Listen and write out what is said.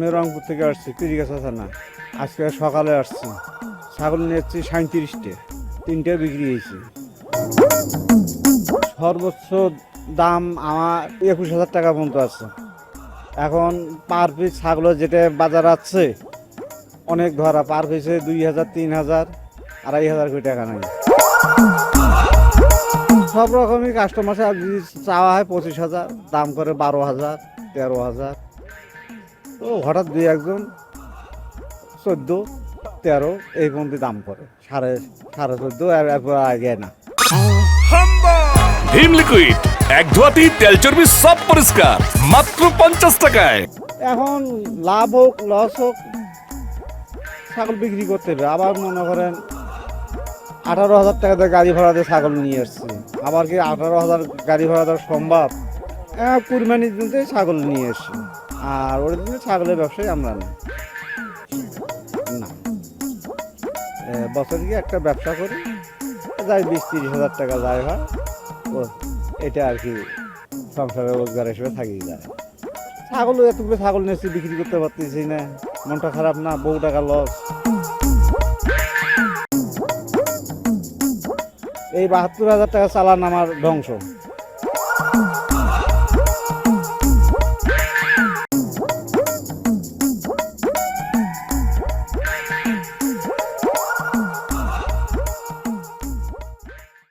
আমি রংপুর থেকে আসছি, পিরিগাছা থানা। আজকে সকালে আসছি, ছাগল নিয়েছি 37টে, 3টে বিক্রি হয়েছে। সর্বোচ্চ দাম আমার 21,000 টাকা পর্যন্ত আছে। এখন পার পিস ছাগলের যেটা বাজার আছে অনেক ধরা, পার পিসে 2,000, 3,000, 2,500 কোটি টাকা নাই। সব রকমই কাস্টমার যদি চাওয়া হয় 25,000, দাম করে 12,000, 13,000। তো হঠাৎ দুই একজন 14, 13 এই পর্যন্ত দাম করে, সাড়ে 14.5 আর একবার আগে না। ভীম লিকুইড এক ধোয়াতেই তেল চর্বি সব পরিষ্কার, মাত্র 50 টাকায়। এখন লাভ হোক লস হোক ছাগল বিক্রি করতে হবে। আবার মনে করেন 18,000 টাকাতে গাড়ি ভাড়াতে ছাগল নিয়ে আসছি, আবার কি 18,000 গাড়ি ভাড়া দেওয়া সম্ভব? কুরবানির দিনতে ছাগল নিয়ে এসছি, আর ওর দিনে ছাগলের ব্যবসায় আমরা না। বছর গিয়ে একটা ব্যবসা করি, যাই 20-30,000 টাকা যায় হয়, ও এটা আর কি সংসারের রোজগার হিসেবে থাকি যায়। ছাগল এতগুলো ছাগল নিয়েছি, বিক্রি করতে পারতেছি না, মনটা খারাপ না, বহু টাকা লস। এই 72,000 টাকা চালান আমার ধ্বংস।